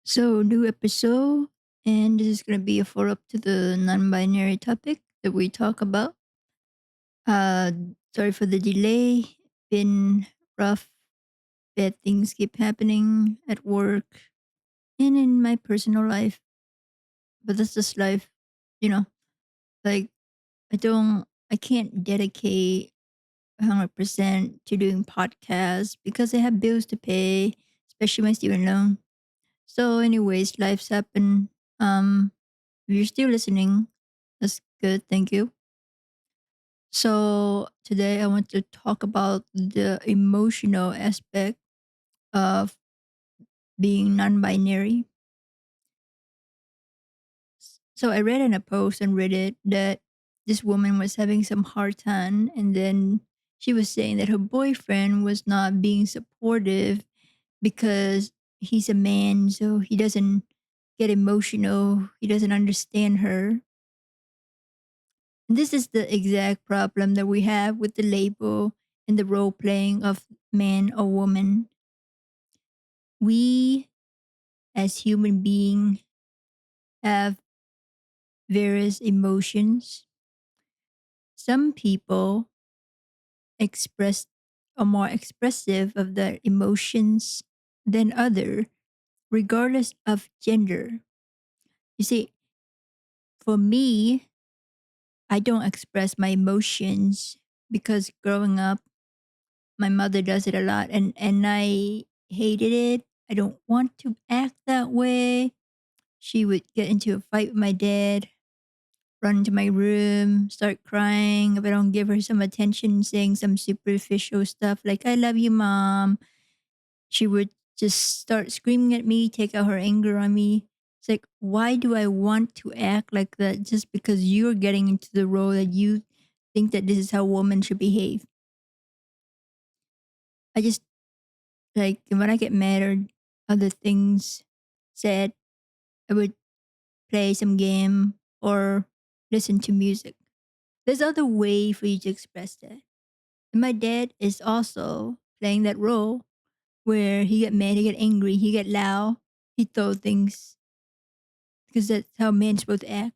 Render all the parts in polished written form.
New episode, and this is going to be a follow up to the non binary topic that we talk about. Uh, Sorry for the delay. Been rough. Bad things keep happening at work and in my personal life, but that's just life, you know. Like I can't dedicate 100% to doing podcasts because I have bills to pay, especially my student loan. So, anyways, life's happen. Um, If you're still listening, that's good. Thank you. So, today I want to talk about the emotional aspect of being non binary. So, I read in a post on Reddit that this woman was having some hard time, and then she was saying that her boyfriend was not being supportive because he's a man, so he doesn't get emotional, he doesn't understand her. This is the exact problem that we have with the label and the role playing of man or woman. We, as human beings, have various emotions. Some people express are more expressive of their emotions than other, regardless of gender. You see, for me, I don't express my emotions because growing up my mother does it a lot, and I hated it. I don't want to act that way. She would get into a fight with my dad, run into my room, start crying if I don't give her some attention, saying some superficial stuff like, I love you, mom. She would just start screaming at me, take out her anger on me. It's like, why do I want to act like that just because you're getting into the role that you think that this is how women should behave? I just Like when I get mad or other things said, I would play some game or listen to music. There's other way for you to express that. And my dad is also playing that role where he get mad, he get angry, he get loud, he throw things because that's how men supposed to act.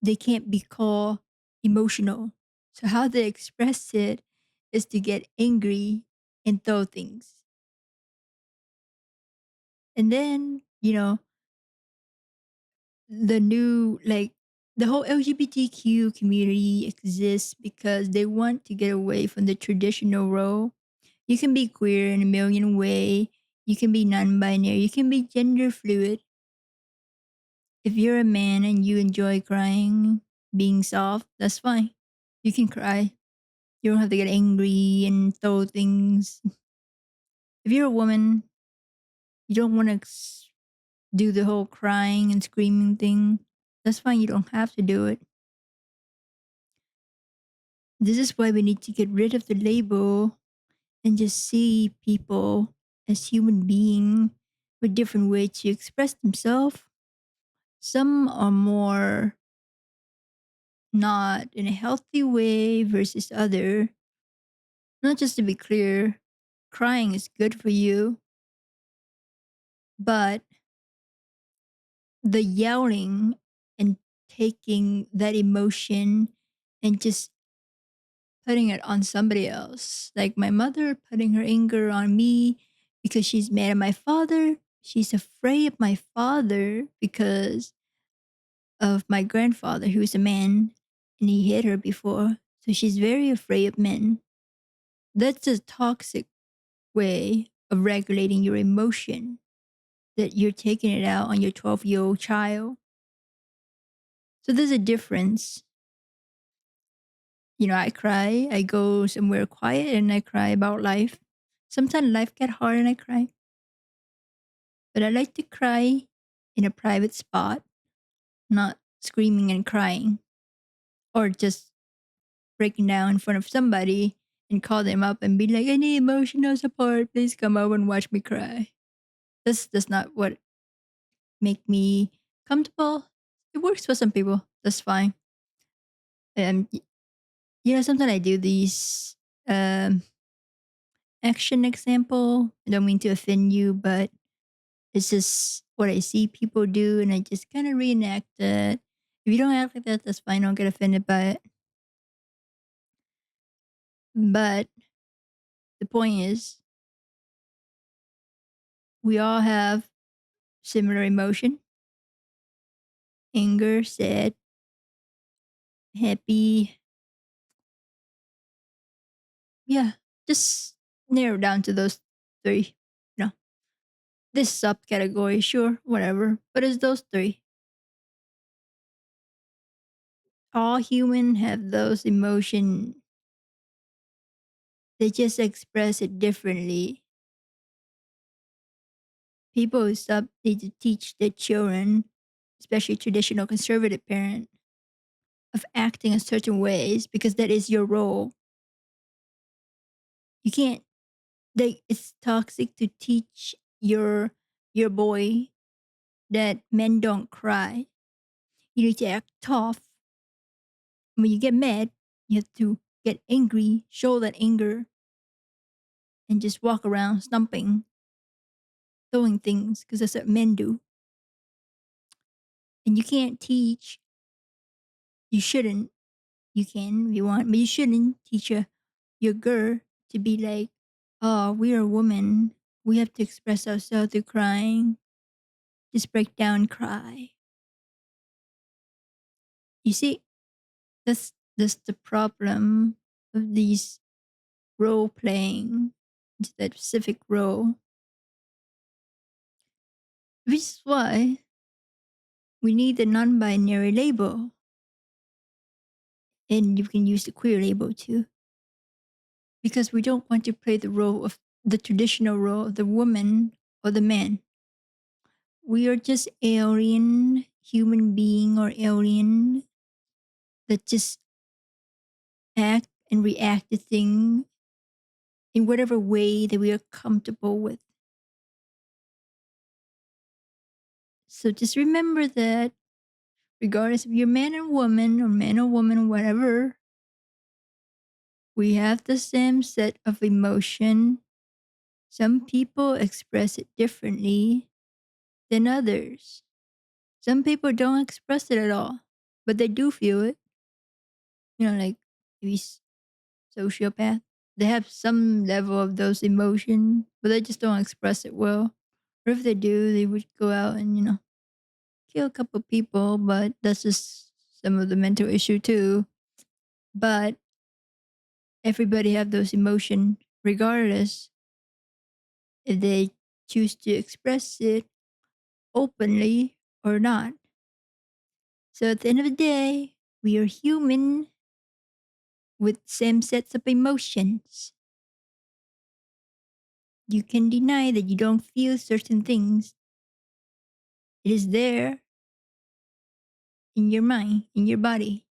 They can't be called emotional. So how they express it is to get angry and throw things. And then, the new the whole LGBTQ community exists because they want to get away from the traditional role. You can be queer in a million ways. You can be non-binary. You can be gender fluid. If you're a man and you enjoy crying, being soft, that's fine. You can cry. You don't have to get angry and throw things. If you're a woman, you don't want to do the whole crying and screaming thing. That's fine. You don't have to do it. This is why we need to get rid of the label and just see people as human beings with different ways to express themselves. Some are more not in a healthy way versus other. Not just to be clear, crying is good for you, but the yelling and taking that emotion and just putting it on somebody else. Like my mother putting her anger on me because she's mad at my father. She's afraid of my father because of my grandfather, who's a man, and he hit her before. So she's very afraid of men. That's a toxic way of regulating your emotion that you're taking it out on your 12-year-old child. So there's a difference. I cry, I go somewhere quiet and I cry about life. Sometimes life get hard and I cry. But I like to cry in a private spot, not screaming and crying or just breaking down in front of somebody and call them up and be like, I need emotional support. Please come over and watch me cry. That's not what make me comfortable. It works for some people. That's fine. And sometimes I do these um action example. I don't mean to offend you, but It's just what I see people do, and I just kind of reenact it. If you don't act like that, that's fine. Don't get offended by it. But the point is, we all have similar emotion: anger, sad, happy. Yeah, just narrow down to those three. You know, this subcategory, sure, whatever, but it's those three. All human have those emotion. They just express it differently. People who stop need to teach their children, especially traditional conservative parent, of acting in certain ways because that is your role. You can't, like, it's toxic to teach your boy that men don't cry. You need to act tough. When you get mad, you have to get angry, show that anger, and just walk around stomping, throwing things, because that's what men do. And you can't teach, you shouldn't, you can if you want, but you shouldn't teach your girl to be like, oh, we are women. We have to express ourselves through crying. Just break down, cry. You see, that's the problem of these role playing into that specific role. Which is why we need the non-binary label. And you can use the queer label too. Because we don't want to play the role of the traditional role of the woman or the man. We are just alien human being or alien that just act and react to things in whatever way that we are comfortable with. So just remember that regardless if you're man or woman, whatever, we have the same set of emotion. Some people express it differently than others. Some people don't express it at all, but they do feel it. You know, like maybe sociopath. They have some level of those emotions, but they just don't express it well. Or if they do, they would go out and, kill a couple people, but that's just some of the mental issue too. But everybody have those emotions regardless if they choose to express it openly or not. So at the end of the day, we are human with same sets of emotions. You can deny that you don't feel certain things. It is there in your mind, in your body.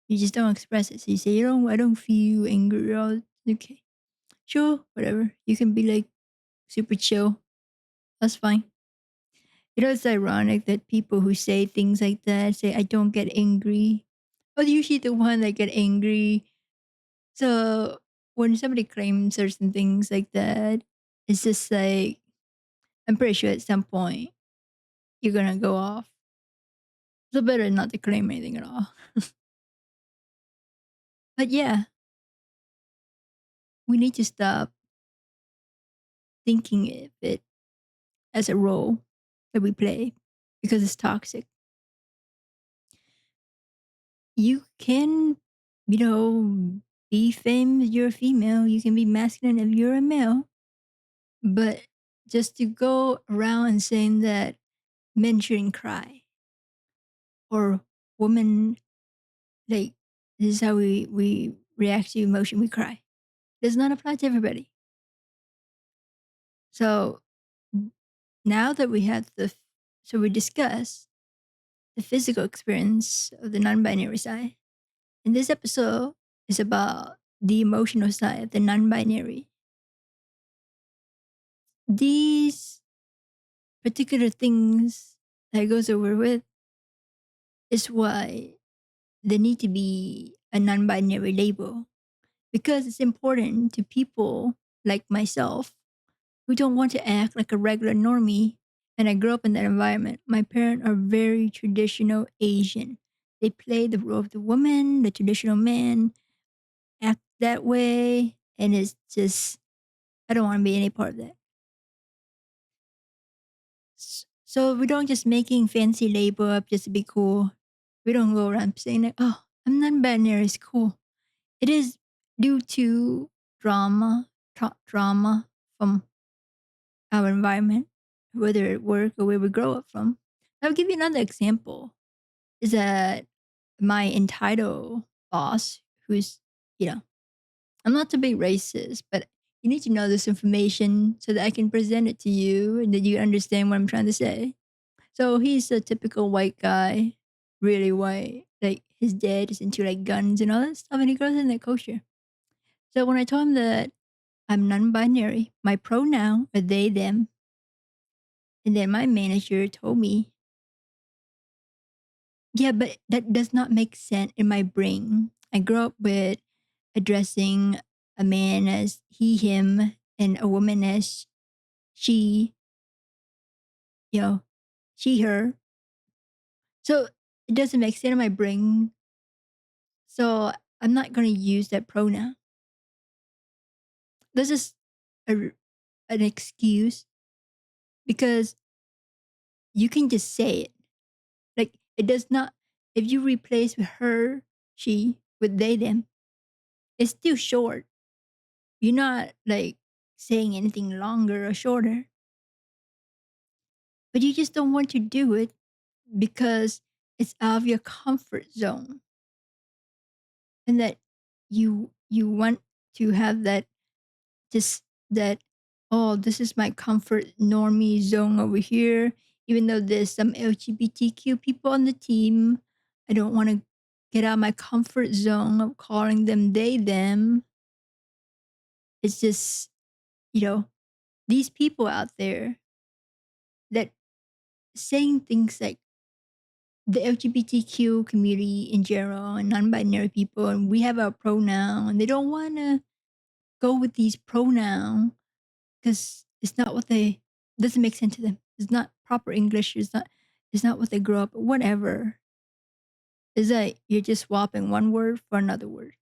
You just don't express it. So you say, I don't feel anger. Okay. Sure, whatever. You can be like super chill. That's fine. It's ironic that people who say things like that say, I don't get angry. But usually the one that get angry. So when somebody claims certain things like that, it's just like, I'm pretty sure at some point you're gonna go off. So better not to claim anything at all. But yeah, we need to stop thinking of it as a role that we play because it's toxic. You can, be femme if you're a female. You can be masculine if you're a male. But just to go around and saying that men shouldn't cry or women, like, this is how we react to emotion, we cry, does not apply to everybody. So now that we have so we discuss the physical experience of the non-binary side. And this episode is about the emotional side of the non-binary. These particular things that goes over with is why there need to be a non-binary label because it's important to people like myself who don't want to act like a regular normie And I grew up in that environment. My parents are very traditional Asian. They play the role of the woman, the traditional man, act that way, and it's just I don't want to be any part of that. So we don't just making fancy label up just to be cool. We don't go around saying like, "Oh, I'm non-binary." It's cool. It is due to drama from our environment, whether at work or where we grow up from. I'll give you another example. Is that my entitled boss, who's you know, I'm not to be racist, but you need to know this information so that I can present it to you and that you understand what I'm trying to say. So he's a typical white guy, really white. Like his dad is into like guns and all that stuff, and he grows in that culture. So when I told him that I'm non-binary, my pronoun are they them, and then my manager told me, yeah, but that does not make sense in my brain. I grew up with addressing a man as he, him, and a woman as she, you know, she, her. So it doesn't make sense in my brain. So I'm not going to use that pronoun. This is a, an excuse because you can just say it. Like it does not, if you replace her, she with they, them, it's still short. You're not like saying anything longer or shorter, but you just don't want to do it because it's out of your comfort zone and that you want to have that just that oh this is my comfort normie zone over here even though there's some LGBTQ people on the team. I don't want to get out of my comfort zone of calling them they them. It's just you know these people out there that saying things like the LGBTQ community in general and non-binary people, and we have our pronoun, and they don't want to go with these pronouns because it's not what they doesn't make sense to them. It's not proper English. It's not what they grew up. Whatever. It's like you're just swapping one word for another word.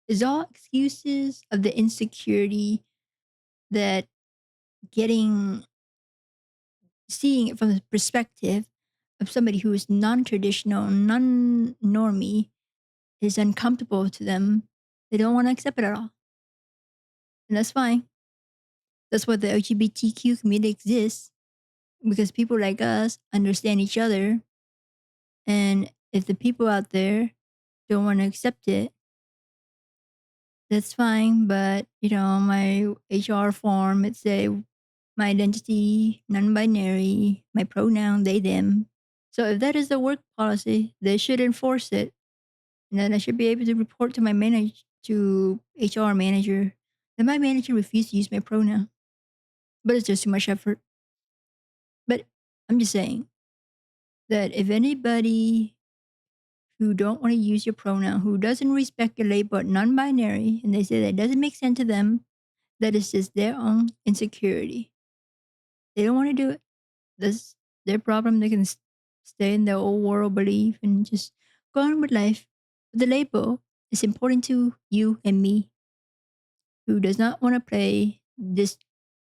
It's all excuses of the insecurity that getting seeing it from the perspective of somebody who is non-traditional, non-normie is uncomfortable to them. They don't want to accept it at all. And that's fine. That's what the LGBTQ community exists because people like us understand each other. And if the people out there don't want to accept it, that's fine. But, my HR form, it say my identity, non-binary, my pronoun, they, them. So if that is the work policy, they should enforce it. And then I should be able to report to my to HR manager. Then my manager refused to use my pronoun, but it's just too much effort. But I'm just saying that if anybody who don't want to use your pronoun, who doesn't respect your label non-binary, and they say that doesn't make sense to them, that is just their own insecurity. They don't want to do it. That's their problem. They can stay in their old world belief and just go on with life. But the label is important to you and me, who does not want to play this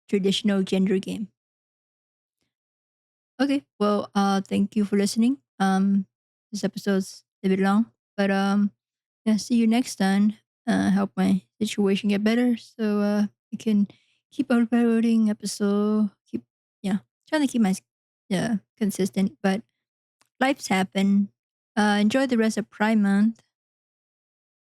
traditional gender game. Okay, well, thank you for listening. This episode's a bit long, but yeah, see you next time. Help my situation get better, so I can keep uploading episode. Keep trying to keep my consistent, but life's happen. Enjoy the rest of Pride Month.